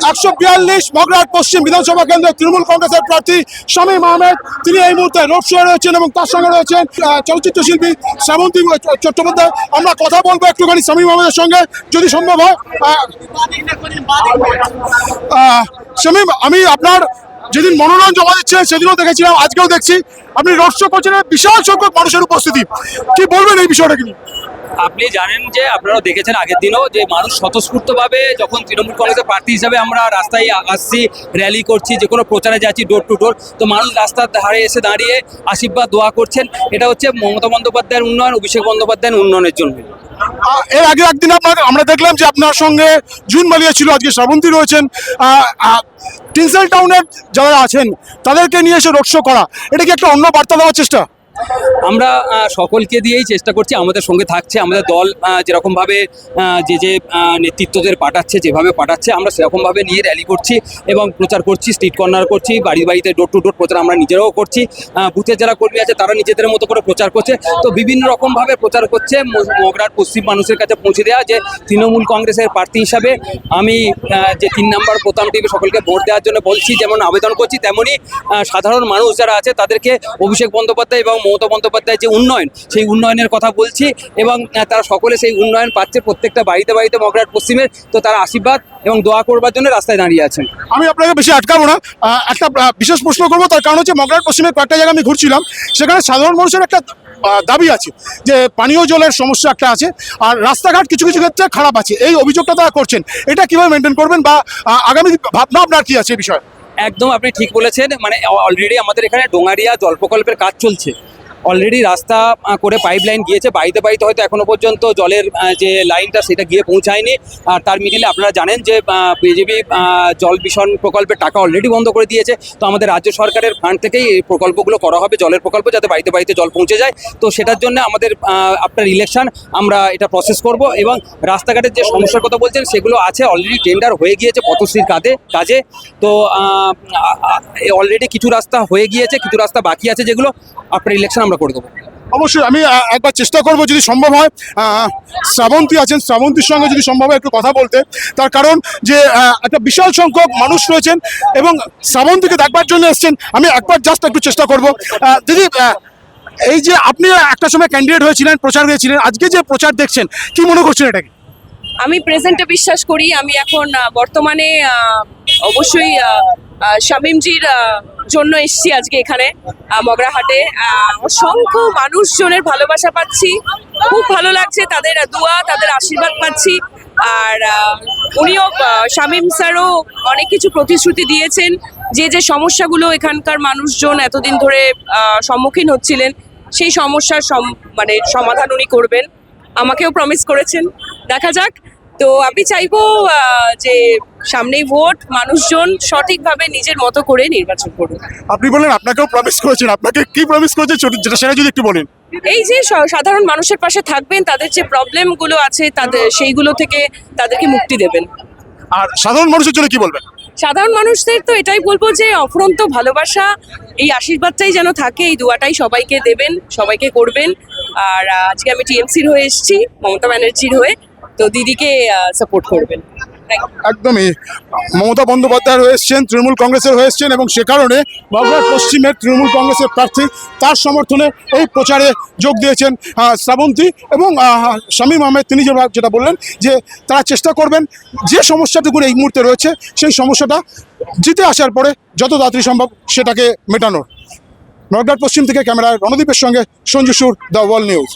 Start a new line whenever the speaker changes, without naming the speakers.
142 মগরাহাট পশ্চিম বিধানসভা কেন্দ্রের তৃণমূল কংগ্রেসের প্রার্থী শামীম আহমেদ, তিনি এই মুহূর্তে রোড শো রয়েছেন এবং তার সঙ্গে রয়েছেন চলচ্চিত্র শিল্পী শ্রাবন্তী চট্টোপাধ্যায়। আমরা কথা বলবো একটুখানি শামীম আহমেদের সঙ্গে যদি সম্ভব হয়। শামীম, আমি আপনার যেদিন মনোনয়ন জমা দিচ্ছেন সেদিনও দেখেছিলাম, আজকেও দেখছি আপনি রোড শো করছেন, বিশাল সংখ্যক মানুষের উপস্থিতি, কি বলবেন এই বিষয়টা? কি
আপনি জানেন যে আপনারাও দেখেছেন আগের দিনও যে মানুষ স্বতঃস্ফূর্তভাবে যখন তৃণমূল কংগ্রেসের প্রার্থী হিসাবে আমরা রাস্তায় আসছি, র্যালি করছি, যে কোনো প্রচারে যাচ্ছি ডোর টু ডোর, তো মানুষ রাস্তার ধারে এসে দাঁড়িয়ে আশীর্বাদ দোয়া করছেন। এটা হচ্ছে মমতা বন্দ্যোপাধ্যায়ের উন্নয়ন, অভিষেক বন্দ্যোপাধ্যায়ের উন্নয়নের জন্য।
এর আগে একদিন আমরা দেখলাম যে আপনার সঙ্গে জুন মালিয়া ছিল, আজকে শ্রাবন্তী রয়েছেন। টিনসেল টাউনের যারা আছেন তাদেরকে নিয়ে এসে রোড শো করা, এটা কি একটা অন্য বার্তা দেওয়ার চেষ্টা?
আমরা সকলকে দিয়েই চেষ্টা করছি, আমাদের সঙ্গে থাকছে আমাদের দল, যেরকমভাবে যে নেতৃত্বদের পাঠাচ্ছে, যেভাবে পাঠাচ্ছে আমরা সেরকমভাবে নিয়ে র্যালি করছি এবং প্রচার করছি, স্ট্রিট কর্নার করছি, বাড়ি বাড়িতে ডোর টু ডোর প্রচার আমরা নিজেরাও করছি। বুথের যারা কর্মী আছে তারা নিজেদের মতো করে প্রচার করছে, তো বিভিন্ন রকমভাবে প্রচার করছে মগরাহাট পশ্চিম মানুষের কাছে পৌঁছে দেওয়া যে তৃণমূল কংগ্রেসের প্রার্থী হিসাবে আমি যে 3 নম্বর বোতাম টিপে সকলকে ভোট দেওয়ার জন্য বলছি, যেমন আবেদন করছি, তেমনই সাধারণ মানুষ যারা আছে তাদেরকে অভিষেক বন্দ্যোপাধ্যায় এবং মমতা বন্দ্যোপাধ্যায় যে উন্নয়ন, সেই উন্নয়নের কথা বলছি এবং তারা সকলে সেই উন্নয়ন পাচ্ছে প্রত্যেকটা বাড়িতে বাড়িতে মগরাহাট পশ্চিমের, তো তারা আশীর্বাদ এবং দোয়া করবার জন্য রাস্তায় দাঁড়িয়ে আছেন।
আমি আপনাকে বেশি আটকাবো না, একটা বিশেষ প্রশ্ন করবো, তার কারণ হচ্ছে মগরাহাট পশ্চিমের কয়েকটা জায়গায় আমি ঘুরছিলাম, সেখানে সাধারণ মানুষের একটা দাবি আছে যে পানীয় জলের সমস্যা একটা আছে, আর রাস্তাঘাট কিছু কিছু ক্ষেত্রে খারাপ আছে, এই অভিযোগটা তারা করছেন, এটা কিভাবে মেনটেন করবেন বা আগামী ভাবনা আপনার কি আছে এই বিষয়ে?
একদম আপনি ঠিক বলেছেন, মানে অলরেডি আমাদের এখানে ডোঙারিয়া জল প্রকল্পের কাজ চলছে, অলরেডি রাস্তা করে পাইপ লাইন গিয়েছে, বাড়িতে বাড়িতে হয়তো এখনো পর্যন্ত জলের যে লাইনটা সেটা গিয়ে পৌঁছায়নি। আর তার মিডিলে আপনারা জানেন যে বিজেপি জল মিশন প্রকল্পের টাকা অলরেডি বন্ধ করে দিয়েছে, তো আমাদের রাজ্য সরকারের ফান্ড থেকেই এই প্রকল্পগুলো করা হবে, জলের প্রকল্প, যাতে বাড়িতে বাড়িতে জল পৌঁছে যায়। তো সেটার জন্য আমাদের আপনার ইলেকশন আমরা এটা প্রসেস করব এবং রাস্তাঘাটের যে সমস্যার কথা বলছেন সেগুলো আছে, অলরেডি টেন্ডার হয়ে গিয়েছে পথশ্রীর কাজে, তো অলরেডি কিছু রাস্তা হয়ে গিয়েছে, কিছু রাস্তা বাকি আছে, যেগুলো আপনার ইলেকশন আমরা করে দেবো।
অবশ্যই আমি একবার চেষ্টা করব যদি সম্ভব হয়, শ্রাবন্তী আছেন, শ্রাবন্তীর সঙ্গে যদি সম্ভব হয় একটু কথা বলতে, তার কারণ যে একটা বিশাল সংখ্যক মানুষ রয়েছেন এবং শ্রাবন্তীকে দেখবার জন্য এসছেন। আমি একবার জাস্ট একটু চেষ্টা করব। দিদি, এই যে আপনি একটা সময় ক্যান্ডিডেট হয়েছিলেন, প্রচার হয়েছিলেন, আজকে যে প্রচার দেখছেন কি মনে করছেন এটাকে?
আমি প্রেজেন্টে বিশ্বাস করি, আমি এখন বর্তমানে অবশ্যই শামীমজির জন্য এসেছি আজকে এখানে মগরাহাটে। অসংখ্য মানুষজনের ভালোবাসা পাচ্ছি, খুব ভালো লাগছে, তাদের দোয়া, তাদের আশীর্বাদ পাচ্ছি। আর উনিও, শামীম স্যারও অনেক কিছু প্রতিশ্রুতি দিয়েছেন, যে সমস্যাগুলো এখানকার মানুষজন এতদিন ধরে সম্মুখীন হচ্ছিলেন, সেই সমস্যার মানে সমাধান উনি করবেন, আমাকেও প্রমিস করেছেন। দেখা যাক। তো আমি চাইবো যে সামনেই ভোট, মানুষজন সঠিকভাবে নিজের মতো করে নির্বাচন করুন।
আপনি বলেন আপনাকেও প্রমিস করেছেন, আপনাকে কি প্রমিস করেছেন যেটা সেটা যদি একটু বলেন।
এই যে সাধারণ মানুষের পাশে থাকবেন, তাদের যে প্রবলেমগুলো আছে তাদের সেইগুলো থেকে তাদেরকে মুক্তি দেবেন।
আর সাধারণ মানুষের জন্য কি বলবেন?
সাধারণ মানুষদের তো এটাই বলবো যে অফুরন্ত ভালোবাসা, এই আশীর্বাদটাই যেন থাকে, এই দোয়াটাই সবাইকে দেবেন, সবাইকে করবেন। আর আজকে আমি টিএমসির হয়ে এসেছি, মমতা ব্যানার্জির হয়ে, তো দিদিকে সাপোর্ট করবেন।
একদমই, মমতা বন্দ্যোপাধ্যায় হয়ে এসছেন, তৃণমূল কংগ্রেসের হয়ে এসছেন এবং সে কারণে মগরাহাট পশ্চিমের তৃণমূল কংগ্রেসের প্রার্থী, তার সমর্থনে এই প্রচারে যোগ দিয়েছেন শ্রাবন্তী এবং শামীম আহমেদ। তিনি যেটা বললেন যে তারা চেষ্টা করবেন যে সমস্যাটুকু এই মুহূর্তে রয়েছে সেই সমস্যাটা জিতে আসার পরে যত তাড়াতাড়ি সম্ভব সেটাকে মেটানোর। মগরাহাট পশ্চিম থেকে ক্যামেরায় রণদীপের সঙ্গে সঞ্জু সুর, দ্য ওয়ার্ল্ড নিউজ।